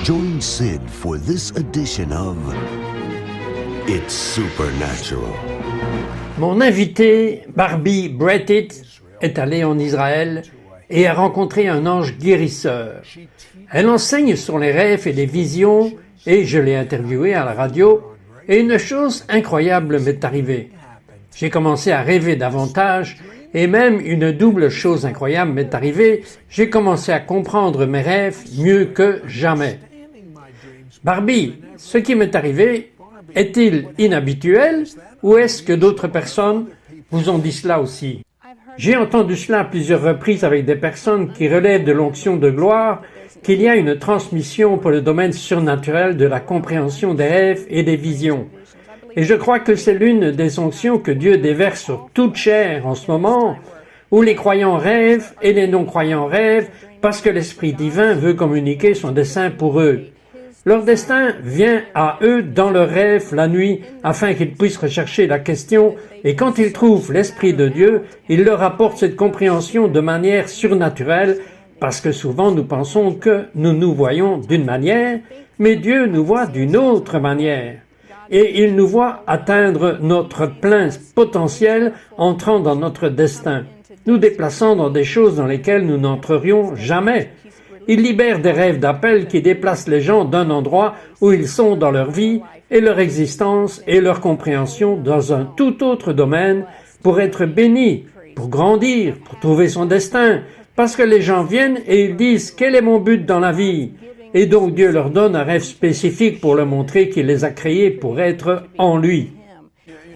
Join Sid for this edition of It's Supernatural. Mon invité, Barbie Brettit, est allée en Israël et a rencontré un ange guérisseur. Elle enseigne sur les rêves et les visions et je l'ai interviewée à la radio et une chose incroyable m'est arrivée. J'ai commencé à rêver davantage et même une double chose incroyable m'est arrivée. J'ai commencé à comprendre mes rêves mieux que jamais. Barbie, ce qui m'est arrivé est-il inhabituel ou est-ce que d'autres personnes vous ont dit cela aussi? J'ai entendu cela à plusieurs reprises avec des personnes qui relèvent de l'onction de gloire, qu'il y a une transmission pour le domaine surnaturel de la compréhension des rêves et des visions. Et je crois que c'est l'une des onctions que Dieu déverse sur toute chair en ce moment, où les croyants rêvent et les non-croyants rêvent parce que l'Esprit divin veut communiquer son dessein pour eux. Leur destin vient à eux dans leurs rêves la nuit afin qu'ils puissent rechercher la question et quand ils trouvent l'Esprit de Dieu, il leur apporte cette compréhension de manière surnaturelle parce que souvent nous pensons que nous nous voyons d'une manière, mais Dieu nous voit d'une autre manière. Et il nous voit atteindre notre plein potentiel entrant dans notre destin, nous déplaçant dans des choses dans lesquelles nous n'entrerions jamais. Il libère des rêves d'appel qui déplacent les gens d'un endroit où ils sont dans leur vie et leur existence et leur compréhension dans un tout autre domaine pour être bénis, pour grandir, pour trouver son destin, parce que les gens viennent et ils disent « Quel est mon but dans la vie ?» Et donc Dieu leur donne un rêve spécifique pour leur montrer qu'il les a créés pour être en lui.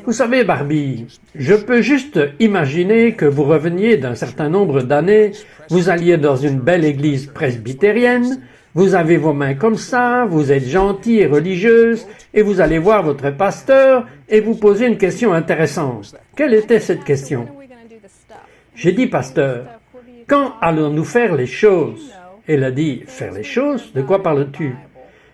Vous savez, Barbie, je peux juste imaginer que vous reveniez d'un certain nombre d'années, vous alliez dans une belle église presbytérienne, vous avez vos mains comme ça, vous êtes gentille et religieuse, et vous allez voir votre pasteur et vous posez une question intéressante. Quelle était cette question? J'ai dit, pasteur, quand allons-nous faire les choses? Elle a dit, faire les choses? De quoi parles-tu?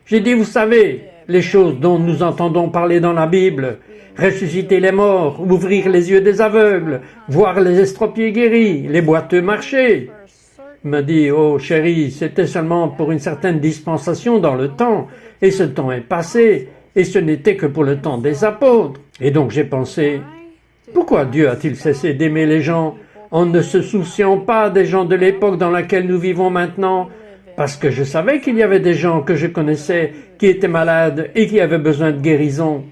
J'ai dit, vous savez, les choses dont nous entendons parler dans la Bible, ressusciter les morts, ouvrir les yeux des aveugles, voir les estropiés guéris, les boiteux marcher. Il m'a dit, oh chérie, c'était seulement pour une certaine dispensation dans le temps, et ce temps est passé, et ce n'était que pour le temps des apôtres. Et donc j'ai pensé, pourquoi Dieu a-t-il cessé d'aimer les gens en ne se souciant pas des gens de l'époque dans laquelle nous vivons maintenant? Parce que je savais qu'il y avait des gens que je connaissais qui étaient malades et qui avaient besoin de guérison.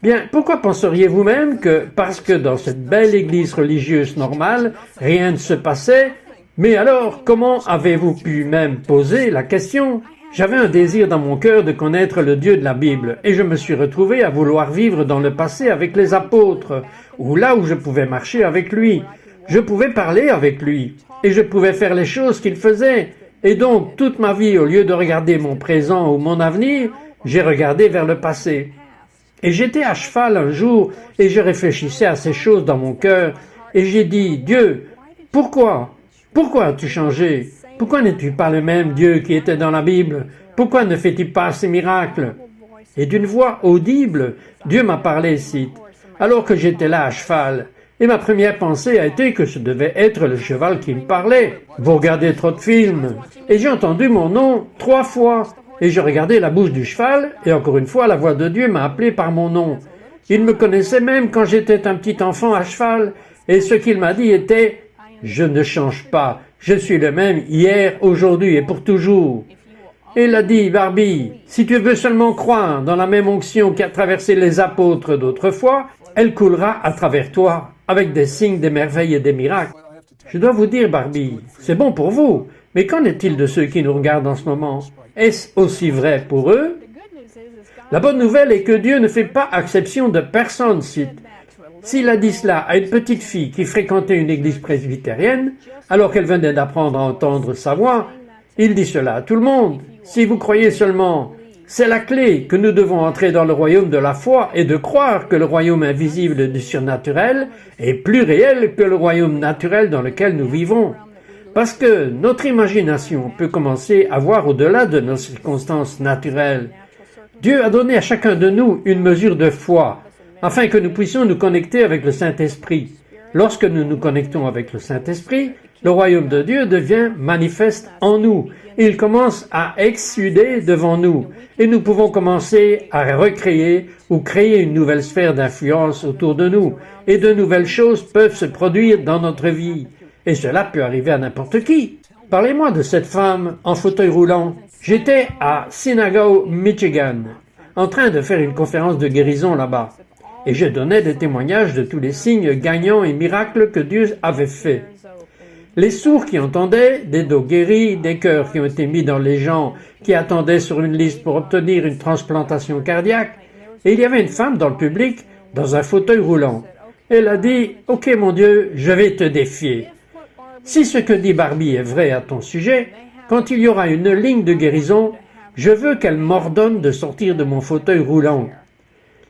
Bien, pourquoi penseriez-vous même que, parce que dans cette belle église religieuse normale, rien ne se passait, mais alors comment avez-vous pu même poser la question? J'avais un désir dans mon cœur de connaître le Dieu de la Bible, et je me suis retrouvé à vouloir vivre dans le passé avec les apôtres, ou là où je pouvais marcher avec lui. Je pouvais parler avec lui, et je pouvais faire les choses qu'il faisait. Et donc, toute ma vie, au lieu de regarder mon présent ou mon avenir, j'ai regardé vers le passé. Et j'étais à cheval un jour, et je réfléchissais à ces choses dans mon cœur, et j'ai dit, Dieu, pourquoi? Pourquoi as-tu changé? Pourquoi n'es-tu pas le même Dieu qui était dans la Bible? Pourquoi ne fais-tu pas ces miracles? Et d'une voix audible, Dieu m'a parlé ici, alors que j'étais là à cheval. Et ma première pensée a été que ce devait être le cheval qui me parlait. Vous regardez trop de films. Et j'ai entendu mon nom 3 fois. Et j'ai regardé la bouche du cheval, et encore une fois, la voix de Dieu m'a appelé par mon nom. Il me connaissait même quand j'étais un petit enfant à cheval, et ce qu'il m'a dit était « Je ne change pas, je suis le même hier, aujourd'hui et pour toujours ». Et il a dit « Barbie, si tu veux seulement croire dans la même onction qui a traversé les apôtres d'autrefois, elle coulera à travers toi, avec des signes, des merveilles et des miracles. » Je dois vous dire, Barbie, c'est bon pour vous, mais qu'en est-il de ceux qui nous regardent en ce moment? Est-ce aussi vrai pour eux? La bonne nouvelle est que Dieu ne fait pas exception de personne. S'il a dit cela à une petite fille qui fréquentait une église presbytérienne, alors qu'elle venait d'apprendre à entendre sa voix, il dit cela à tout le monde. Si vous croyez seulement, c'est la clé que nous devons entrer dans le royaume de la foi et de croire que le royaume invisible du surnaturel est plus réel que le royaume naturel dans lequel nous vivons. Parce que notre imagination peut commencer à voir au-delà de nos circonstances naturelles. Dieu a donné à chacun de nous une mesure de foi, afin que nous puissions nous connecter avec le Saint-Esprit. Lorsque nous nous connectons avec le Saint-Esprit, Le royaume de Dieu devient manifeste en nous. Il commence à exsuder devant nous et nous pouvons commencer à recréer ou créer une nouvelle sphère d'influence autour de nous et de nouvelles choses peuvent se produire dans notre vie et cela peut arriver à n'importe qui. Parlez-moi de cette femme en fauteuil roulant. J'étais à Synagogue, Michigan, en train de faire une conférence de guérison là-bas et je donnais des témoignages de tous les signes gagnants et miracles que Dieu avait faits. Les sourds qui entendaient, des dos guéris, des cœurs qui ont été mis dans les gens qui attendaient sur une liste pour obtenir une transplantation cardiaque, et il y avait une femme dans le public, dans un fauteuil roulant. Elle a dit « Ok mon Dieu, je vais te défier. Si ce que dit Barbie est vrai à ton sujet, quand il y aura une ligne de guérison, je veux qu'elle m'ordonne de sortir de mon fauteuil roulant. »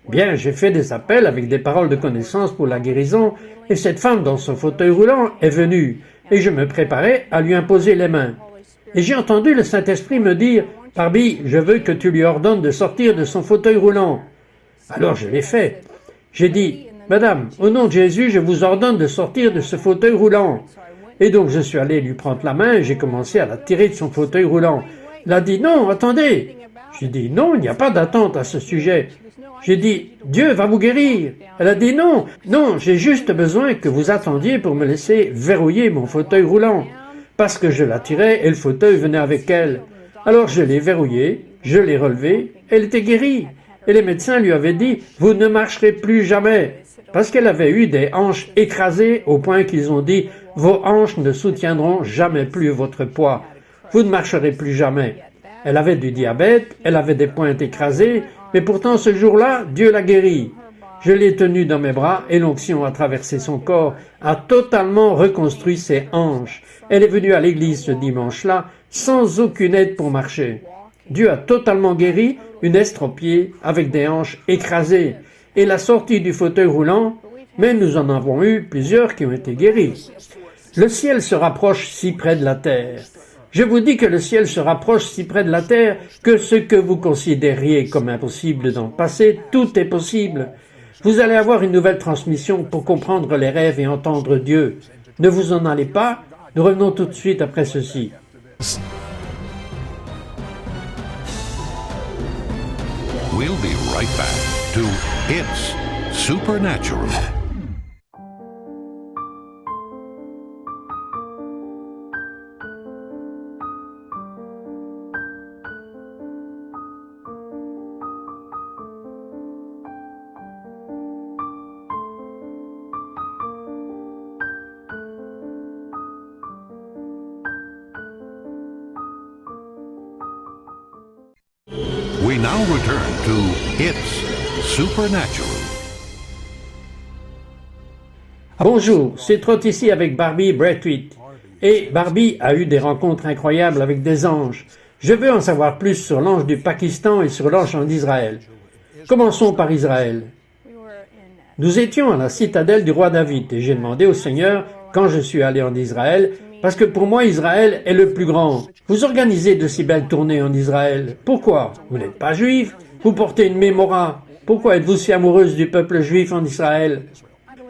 Bien, j'ai fait des appels avec des paroles de connaissance pour la guérison, et cette femme dans son fauteuil roulant est venue. Et je me préparais à lui imposer les mains. Et j'ai entendu le Saint-Esprit me dire « Barbie, je veux que tu lui ordonnes de sortir de son fauteuil roulant. » Alors je l'ai fait. J'ai dit « Madame, au nom de Jésus, je vous ordonne de sortir de ce fauteuil roulant. » Et donc je suis allé lui prendre la main et j'ai commencé à la tirer de son fauteuil roulant. Elle a dit « Non, attendez !» J'ai dit « Non, il n'y a pas d'attente à ce sujet. » J'ai dit « Dieu va vous guérir. » Elle a dit « Non, non, j'ai juste besoin que vous attendiez pour me laisser verrouiller mon fauteuil roulant. » Parce que je la tirais et le fauteuil venait avec elle. Alors je l'ai verrouillé, je l'ai relevé, elle était guérie. Et les médecins lui avaient dit « Vous ne marcherez plus jamais. » Parce qu'elle avait eu des hanches écrasées au point qu'ils ont dit « Vos hanches ne soutiendront jamais plus votre poids. Vous ne marcherez plus jamais. » Elle avait du diabète, elle avait des pointes écrasées, mais pourtant ce jour-là, Dieu l'a guérie. Je l'ai tenue dans mes bras et l'onction a traversé son corps, a totalement reconstruit ses hanches. Elle est venue à l'église ce dimanche-là sans aucune aide pour marcher. Dieu a totalement guéri une estropiée avec des hanches écrasées et l'a sortie du fauteuil roulant, mais nous en avons eu plusieurs qui ont été guéris. Le ciel se rapproche si près de la terre. Je vous dis que le ciel se rapproche si près de la terre que ce que vous considériez comme impossible dans le passé, tout est possible. Vous allez avoir une nouvelle transmission pour comprendre les rêves et entendre Dieu. Ne vous en allez pas, nous revenons tout de suite après ceci. We'll be right back to It's Supernatural. We now return to It's Supernatural. Bonjour, c'est Trott ici avec Barbie Braithwaite. Et Barbie a eu des rencontres incroyables avec des anges. Je veux en savoir plus sur l'ange du Pakistan et sur l'ange en Israël. Commençons par Israël. Nous étions à la citadelle du roi David et j'ai demandé au Seigneur quand je suis allé en Israël, parce que pour moi Israël est le plus grand. Vous organisez de si belles tournées en Israël. Pourquoi? Vous n'êtes pas juif. Vous portez une mémora. Pourquoi êtes-vous si amoureuse du peuple juif en Israël?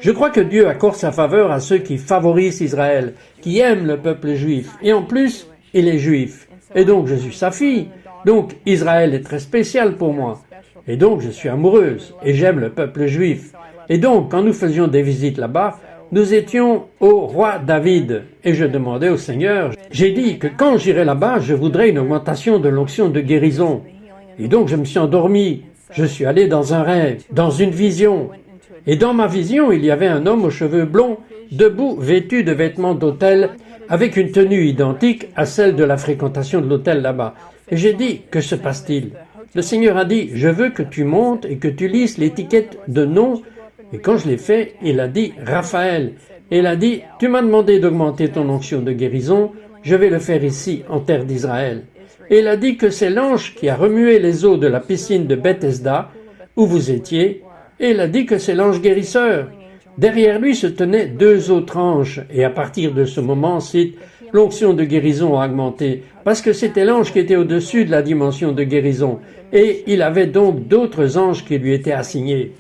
Je crois que Dieu accorde sa faveur à ceux qui favorisent Israël, qui aiment le peuple juif. Et en plus, il est juif. Et donc je suis sa fille. Donc Israël est très spécial pour moi. Et donc je suis amoureuse et j'aime le peuple juif. Et donc quand nous faisions des visites là-bas, nous étions au roi David et je demandais au Seigneur, j'ai dit que quand j'irai là-bas, je voudrais une augmentation de l'onction de guérison. Et donc je me suis endormi, je suis allé dans un rêve, dans une vision. Et dans ma vision, il y avait un homme aux cheveux blonds, debout, vêtu de vêtements d'hôtel, avec une tenue identique à celle de la fréquentation de l'hôtel là-bas. Et j'ai dit, que se passe-t-il? Le Seigneur a dit, je veux que tu montes et que tu lises l'étiquette de nom. Et quand je l'ai fait, il a dit « Raphaël ». Et il a dit « Tu m'as demandé d'augmenter ton onction de guérison, je vais le faire ici, en terre d'Israël ». Et il a dit que c'est l'ange qui a remué les eaux de la piscine de Bethesda, où vous étiez, et il a dit que c'est l'ange guérisseur. Derrière lui se tenaient deux autres anges, et à partir de ce moment, cite, l'onction de guérison a augmenté, parce que c'était l'ange qui était au-dessus de la dimension de guérison, et il avait donc d'autres anges qui lui étaient assignés.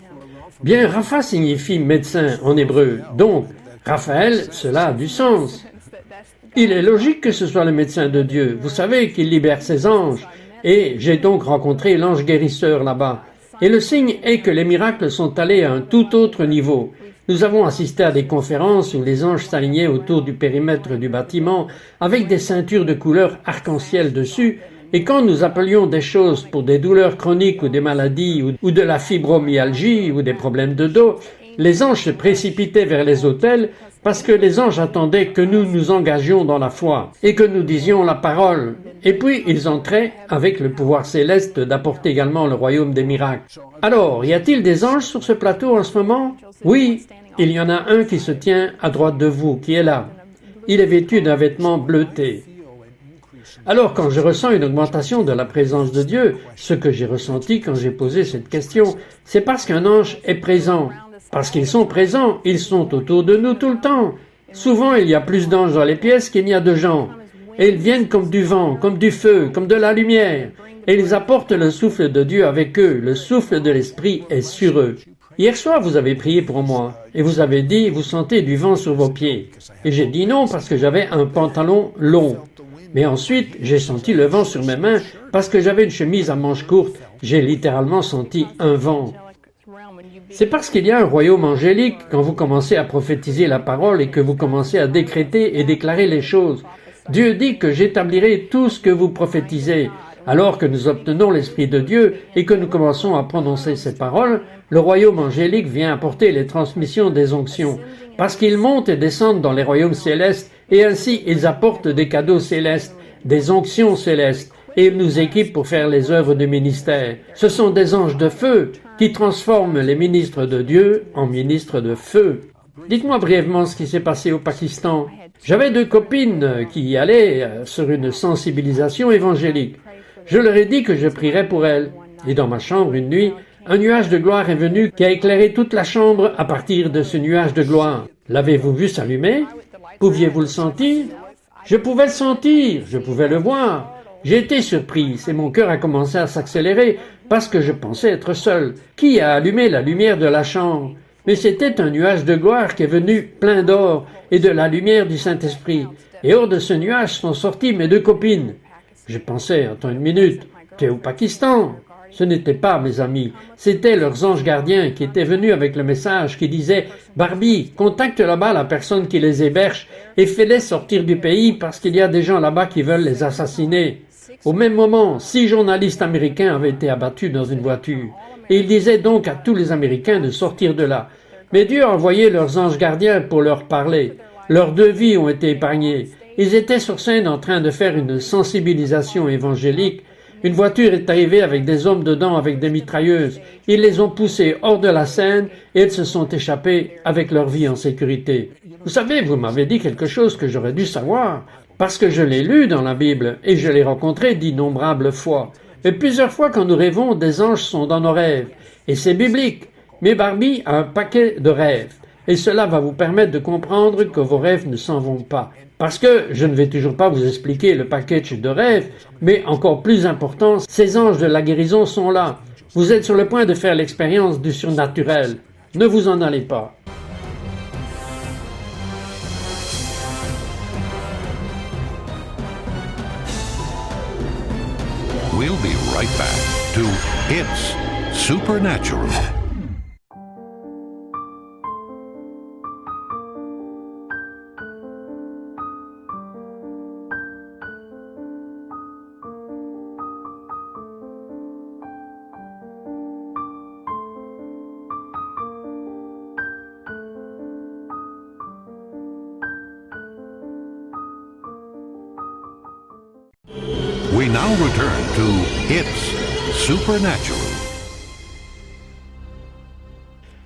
Bien, Rapha signifie médecin en hébreu, donc Raphaël, cela a du sens. Il est logique que ce soit le médecin de Dieu. Vous savez qu'il libère ses anges. Et j'ai donc rencontré l'ange guérisseur là-bas. Et le signe est que les miracles sont allés à un tout autre niveau. Nous avons assisté à des conférences où les anges s'alignaient autour du périmètre du bâtiment avec des ceintures de couleur arc-en-ciel dessus. Et quand nous appelions des choses pour des douleurs chroniques ou des maladies ou de la fibromyalgie ou des problèmes de dos, les anges se précipitaient vers les autels parce que les anges attendaient que nous nous engagions dans la foi et que nous disions la parole. Et puis ils entraient avec le pouvoir céleste d'apporter également le royaume des miracles. Alors, y a-t-il des anges sur ce plateau en ce moment? Oui, il y en a un qui se tient à droite de vous, qui est là. Il est vêtu d'un vêtement bleuté. Alors, quand je ressens une augmentation de la présence de Dieu, ce que j'ai ressenti quand j'ai posé cette question, c'est parce qu'un ange est présent. Parce qu'ils sont présents, ils sont autour de nous tout le temps. Souvent, il y a plus d'anges dans les pièces qu'il n'y a de gens. Et ils viennent comme du vent, comme du feu, comme de la lumière. Et ils apportent le souffle de Dieu avec eux. Le souffle de l'Esprit est sur eux. Hier soir, vous avez prié pour moi. Et vous avez dit, vous sentez du vent sur vos pieds. Et j'ai dit non parce que j'avais un pantalon long. Mais ensuite, j'ai senti le vent sur mes mains parce que j'avais une chemise à manches courtes. J'ai littéralement senti un vent. C'est parce qu'il y a un royaume angélique quand vous commencez à prophétiser la parole et que vous commencez à décréter et déclarer les choses. Dieu dit que j'établirai tout ce que vous prophétisez. Alors que nous obtenons l'Esprit de Dieu et que nous commençons à prononcer ces paroles, le royaume angélique vient apporter les transmissions des onctions. Parce qu'ils montent et descendent dans les royaumes célestes et ainsi ils apportent des cadeaux célestes, des onctions célestes. Et ils nous équipent pour faire les œuvres du ministère. Ce sont des anges de feu qui transforment les ministres de Dieu en ministres de feu. Dites-moi brièvement ce qui s'est passé au Pakistan. J'avais 2 copines qui y allaient sur une sensibilisation évangélique. Je leur ai dit que je prierais pour elles. Et dans ma chambre, une nuit, un nuage de gloire est venu qui a éclairé toute la chambre à partir de ce nuage de gloire. L'avez-vous vu s'allumer? Pouviez-vous le sentir? Je pouvais le sentir, je pouvais le voir. J'ai été surprise et mon cœur a commencé à s'accélérer parce que je pensais être seul. Qui a allumé la lumière de la chambre? Mais c'était un nuage de gloire qui est venu plein d'or et de la lumière du Saint-Esprit. Et hors de ce nuage sont sorties mes 2 copines. Je pensais, attends une minute, tu es au Pakistan? Ce n'était pas mes amis, c'étaient leurs anges gardiens qui étaient venus avec le message qui disait « Barbie, contacte là-bas la personne qui les héberge et fais-les sortir du pays parce qu'il y a des gens là-bas qui veulent les assassiner. » Au même moment, 6 journalistes américains avaient été abattus dans une voiture, et ils disaient donc à tous les Américains de sortir de là. Mais Dieu a envoyé leurs anges gardiens pour leur parler. Leurs 2 vies ont été épargnées. Ils étaient sur scène en train de faire une sensibilisation évangélique. Une voiture est arrivée avec des hommes dedans avec des mitrailleuses. Ils les ont poussés hors de la scène et ils se sont échappés avec leur vie en sécurité. Vous savez, vous m'avez dit quelque chose que j'aurais dû savoir. Parce que je l'ai lu dans la Bible et je l'ai rencontré d'innombrables fois. Et plusieurs fois quand nous rêvons, des anges sont dans nos rêves. Et c'est biblique. Mais Barbie a un paquet de rêves. Et cela va vous permettre de comprendre que vos rêves ne s'en vont pas. Parce que je ne vais toujours pas vous expliquer le package de rêves, mais encore plus important, ces anges de la guérison sont là. Vous êtes sur le point de faire l'expérience du surnaturel. Ne vous en allez pas. We'll be right back to It's Supernatural. We now return to It's Supernatural.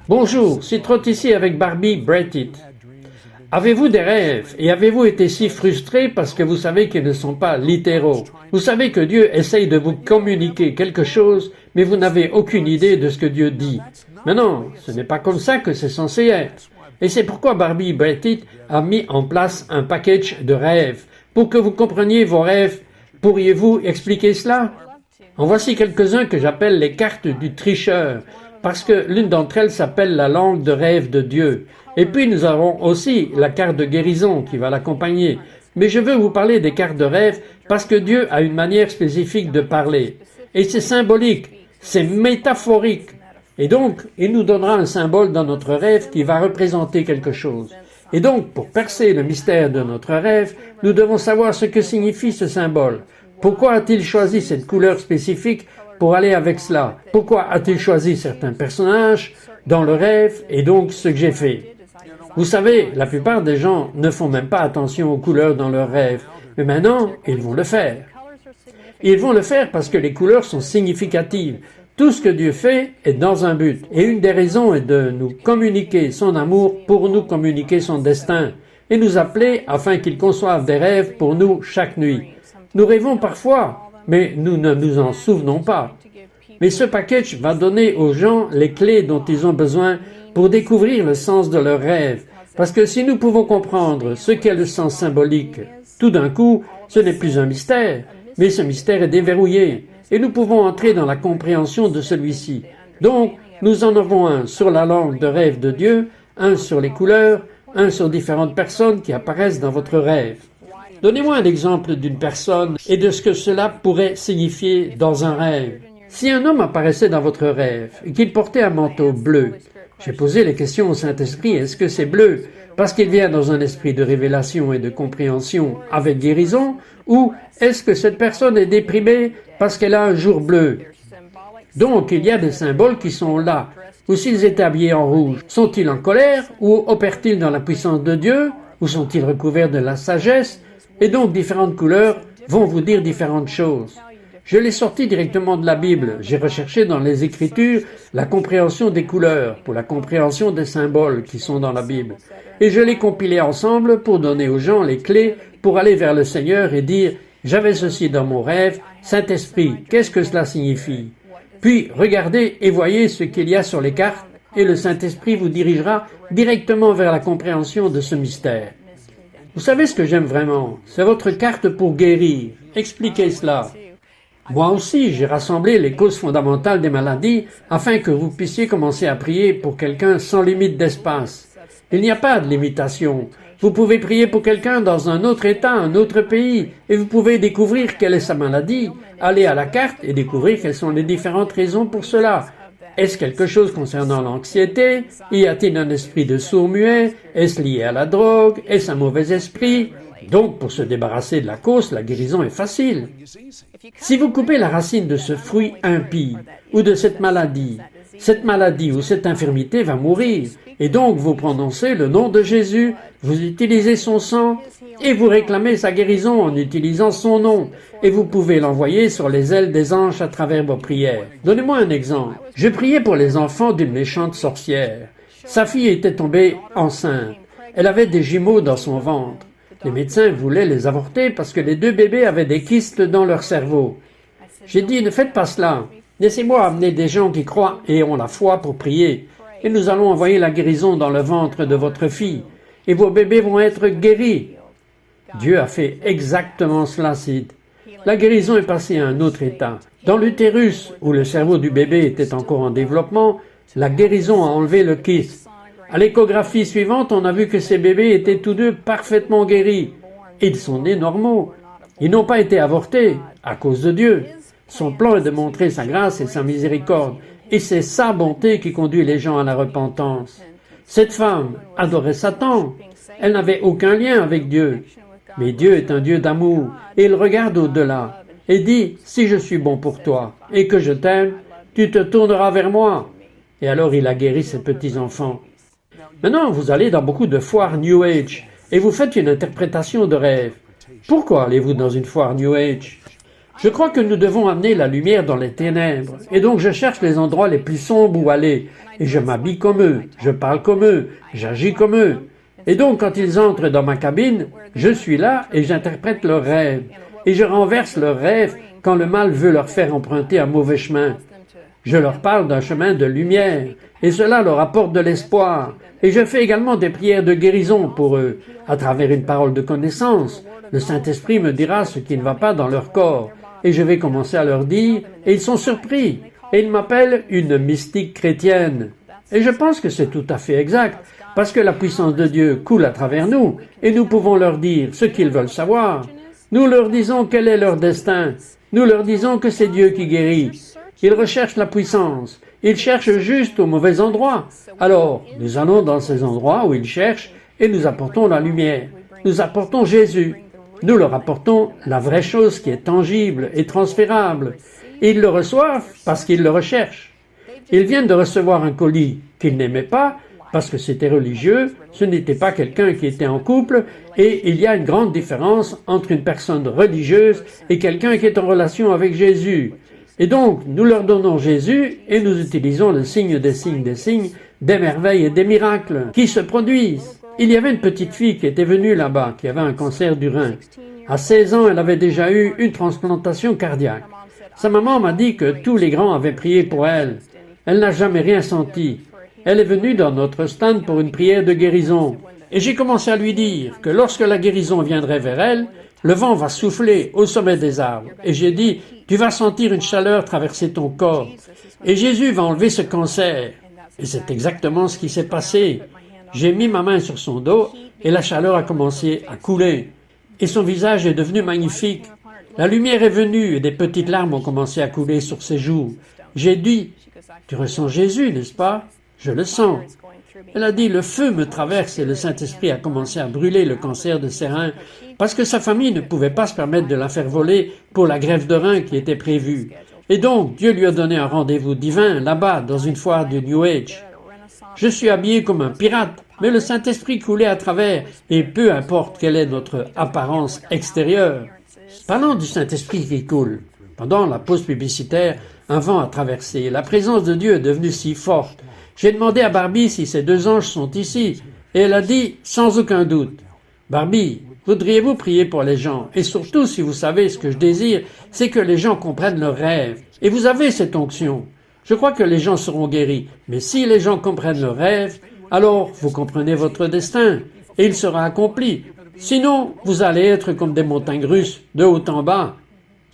Bonjour, c'est Trot ici avec Barbie Brettit. Avez-vous des rêves et avez-vous été si frustré parce que vous savez qu'ils ne sont pas littéraux? Vous savez que Dieu essaye de vous communiquer quelque chose, mais vous n'avez aucune idée de ce que Dieu dit. Mais non, ce n'est pas comme ça que c'est censé être. Et c'est pourquoi Barbie Brettit a mis en place un package de rêves. Pour que vous compreniez vos rêves, pourriez-vous expliquer cela? En voici quelques-uns que j'appelle les cartes du tricheur, parce que l'une d'entre elles s'appelle la langue de rêve de Dieu. Et puis nous avons aussi la carte de guérison qui va l'accompagner. Mais je veux vous parler des cartes de rêve parce que Dieu a une manière spécifique de parler. Et c'est symbolique, c'est métaphorique. Et donc, il nous donnera un symbole dans notre rêve qui va représenter quelque chose. Et donc, pour percer le mystère de notre rêve, nous devons savoir ce que signifie ce symbole. Pourquoi a-t-il choisi cette couleur spécifique pour aller avec cela? Pourquoi a-t-il choisi certains personnages dans le rêve et donc ce que j'ai fait? Vous savez, la plupart des gens ne font même pas attention aux couleurs dans leurs rêves, mais maintenant, ils vont le faire. Ils vont le faire parce que les couleurs sont significatives. Tout ce que Dieu fait est dans un but. Et une des raisons est de nous communiquer son amour pour nous communiquer son destin et nous appeler afin qu'il conçoive des rêves pour nous chaque nuit. Nous rêvons parfois, mais nous ne nous en souvenons pas. Mais ce package va donner aux gens les clés dont ils ont besoin pour découvrir le sens de leurs rêves. Parce que si nous pouvons comprendre ce qu'est le sens symbolique, tout d'un coup, ce n'est plus un mystère, mais ce mystère est déverrouillé. Et nous pouvons entrer dans la compréhension de celui-ci. Donc, nous en avons un sur la langue de rêve de Dieu, un sur les couleurs, un sur différentes personnes qui apparaissent dans votre rêve. Donnez-moi un exemple d'une personne et de ce que cela pourrait signifier dans un rêve. Si un homme apparaissait dans votre rêve et qu'il portait un manteau bleu, j'ai posé les questions au Saint-Esprit, est-ce que c'est bleu parce qu'il vient dans un esprit de révélation et de compréhension avec guérison, ou est-ce que cette personne est déprimée parce qu'elle a un jour bleu? Donc, il y a des symboles qui sont là. Ou s'ils étaient habillés en rouge, sont-ils en colère ou opèrent-ils dans la puissance de Dieu ou sont-ils recouverts de la sagesse? Et donc, différentes couleurs vont vous dire différentes choses. Je l'ai sorti directement de la Bible. J'ai recherché dans les Écritures la compréhension des couleurs pour la compréhension des symboles qui sont dans la Bible. Et je l'ai compilé ensemble pour donner aux gens les clés pour aller vers le Seigneur et dire « J'avais ceci dans mon rêve, Saint-Esprit, qu'est-ce que cela signifie ?» Puis regardez et voyez ce qu'il y a sur les cartes et le Saint-Esprit vous dirigera directement vers la compréhension de ce mystère. Vous savez ce que j'aime vraiment? C'est votre carte pour guérir. Expliquez cela. Moi aussi, j'ai rassemblé les causes fondamentales des maladies afin que vous puissiez commencer à prier pour quelqu'un sans limite d'espace. Il n'y a pas de limitation. Vous pouvez prier pour quelqu'un dans un autre État, un autre pays, et vous pouvez découvrir quelle est sa maladie, aller à la carte et découvrir quelles sont les différentes raisons pour cela. Est-ce quelque chose concernant l'anxiété? Y a-t-il un esprit de sourd-muet? Est-ce lié à la drogue? Est-ce un mauvais esprit? Donc, pour se débarrasser de la cause, la guérison est facile. Si vous coupez la racine de ce fruit impie ou de cette maladie ou cette infirmité va mourir. Et donc, vous prononcez le nom de Jésus, vous utilisez son sang et vous réclamez sa guérison en utilisant son nom. Et vous pouvez l'envoyer sur les ailes des anges à travers vos prières. Donnez-moi un exemple. Je priais pour les enfants d'une méchante sorcière. Sa fille était tombée enceinte. Elle avait des jumeaux dans son ventre. Les médecins voulaient les avorter parce que les deux bébés avaient des kystes dans leur cerveau. J'ai dit, ne faites pas cela. Laissez-moi amener des gens qui croient et ont la foi pour prier. Et nous allons envoyer la guérison dans le ventre de votre fille. Et vos bébés vont être guéris. Dieu a fait exactement cela, Sid. La guérison est passée à un autre état. Dans l'utérus, où le cerveau du bébé était encore en développement, la guérison a enlevé le kyste. À l'échographie suivante, on a vu que ces bébés étaient tous deux parfaitement guéris. Ils sont nés normaux. Ils n'ont pas été avortés à cause de Dieu. Son plan est de montrer sa grâce et sa miséricorde. Et c'est sa bonté qui conduit les gens à la repentance. Cette femme adorait Satan. Elle n'avait aucun lien avec Dieu. Mais Dieu est un Dieu d'amour et il regarde au-delà et dit « Si je suis bon pour toi et que je t'aime, tu te tourneras vers moi. » Et alors il a guéri ses petits-enfants. Maintenant, vous allez dans beaucoup de foires New Age et vous faites une interprétation de rêve. Pourquoi allez-vous dans une foire New Age? Je crois que nous devons amener la lumière dans les ténèbres, et donc je cherche les endroits les plus sombres où aller, et je m'habille comme eux, je parle comme eux, j'agis comme eux. Et donc quand ils entrent dans ma cabine, je suis là et j'interprète leurs rêves, et je renverse leurs rêves quand le mal veut leur faire emprunter un mauvais chemin. Je leur parle d'un chemin de lumière, et cela leur apporte de l'espoir. Et je fais également des prières de guérison pour eux, à travers une parole de connaissance. Le Saint-Esprit me dira ce qui ne va pas dans leur corps, et je vais commencer à leur dire, et ils sont surpris, et ils m'appellent une mystique chrétienne. Et je pense que c'est tout à fait exact, parce que la puissance de Dieu coule à travers nous, et nous pouvons leur dire ce qu'ils veulent savoir. Nous leur disons quel est leur destin. Nous leur disons que c'est Dieu qui guérit. Ils recherchent la puissance. Ils cherchent juste au mauvais endroit. Alors, nous allons dans ces endroits où ils cherchent et nous apportons la lumière. Nous apportons Jésus. Nous leur apportons la vraie chose qui est tangible et transférable. Et ils le reçoivent parce qu'ils le recherchent. Ils viennent de recevoir un colis qu'ils n'aimaient pas parce que c'était religieux, ce n'était pas quelqu'un qui était en couple, et il y a une grande différence entre une personne religieuse et quelqu'un qui est en relation avec Jésus. Et donc, nous leur donnons Jésus et nous utilisons le signe des signes des signes, des merveilles et des miracles qui se produisent. Il y avait une petite fille qui était venue là-bas, qui avait un cancer du rein. À 16 ans, elle avait déjà eu une transplantation cardiaque. Sa maman m'a dit que tous les grands avaient prié pour elle. Elle n'a jamais rien senti. Elle est venue dans notre stand pour une prière de guérison. Et j'ai commencé à lui dire que lorsque la guérison viendrait vers elle, le vent va souffler au sommet des arbres. Et j'ai dit, tu vas sentir une chaleur traverser ton corps. Et Jésus va enlever ce cancer. Et c'est exactement ce qui s'est passé. J'ai mis ma main sur son dos et la chaleur a commencé à couler. Et son visage est devenu magnifique. La lumière est venue et des petites larmes ont commencé à couler sur ses joues. J'ai dit, tu ressens Jésus, n'est-ce pas? Je le sens. Elle a dit, le feu me traverse et le Saint-Esprit a commencé à brûler le cancer de ses reins parce que sa famille ne pouvait pas se permettre de la faire voler pour la greffe de reins qui était prévue. Et donc, Dieu lui a donné un rendez-vous divin là-bas dans une foire du New Age. Je suis habillé comme un pirate, mais le Saint-Esprit coulait à travers et peu importe quelle est notre apparence extérieure. Parlons du Saint-Esprit qui coule. Pendant la pause publicitaire, un vent a traversé. La présence de Dieu est devenue si forte. J'ai demandé à Barbie si ces deux anges sont ici, et elle a dit sans aucun doute. Barbie, voudriez-vous prier pour les gens? Et surtout, si vous savez ce que je désire, c'est que les gens comprennent leurs rêves. Et vous avez cette onction. Je crois que les gens seront guéris. Mais si les gens comprennent leurs rêves, alors vous comprenez votre destin, et il sera accompli. Sinon, vous allez être comme des montagnes russes, de haut en bas.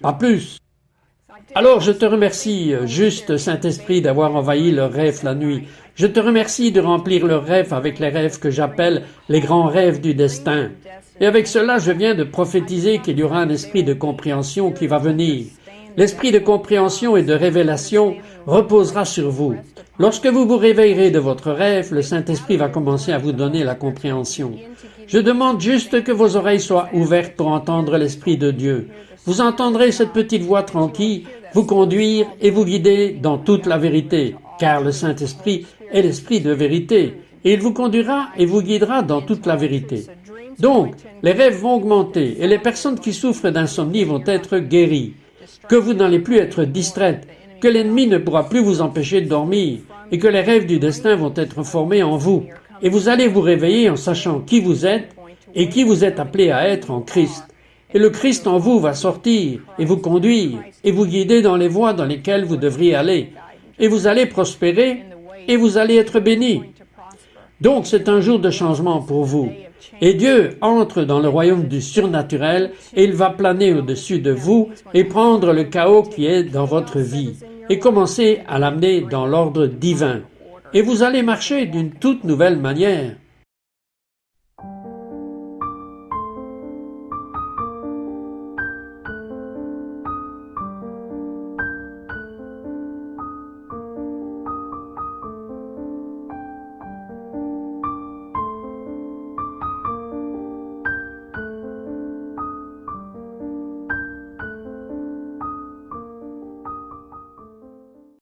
Pas plus. Alors je te remercie, juste Saint-Esprit, d'avoir envahi leurs rêves la nuit. Je te remercie de remplir leurs rêves avec les rêves que j'appelle les grands rêves du destin. Et avec cela, je viens de prophétiser qu'il y aura un esprit de compréhension qui va venir. L'esprit de compréhension et de révélation reposera sur vous. Lorsque vous vous réveillerez de votre rêve, le Saint-Esprit va commencer à vous donner la compréhension. Je demande juste que vos oreilles soient ouvertes pour entendre l'Esprit de Dieu. Vous entendrez cette petite voix tranquille vous conduire et vous guider dans toute la vérité, car le Saint-Esprit est l'Esprit de vérité, et il vous conduira et vous guidera dans toute la vérité. Donc, les rêves vont augmenter et les personnes qui souffrent d'insomnie vont être guéries, que vous n'allez plus être distraites, que l'ennemi ne pourra plus vous empêcher de dormir, et que les rêves du destin vont être formés en vous, et vous allez vous réveiller en sachant qui vous êtes et qui vous êtes appelé à être en Christ. Et le Christ en vous va sortir et vous conduire et vous guider dans les voies dans lesquelles vous devriez aller. Et vous allez prospérer et vous allez être bénis. Donc c'est un jour de changement pour vous. Et Dieu entre dans le royaume du surnaturel et il va planer au-dessus de vous et prendre le chaos qui est dans votre vie et commencer à l'amener dans l'ordre divin. Et vous allez marcher d'une toute nouvelle manière.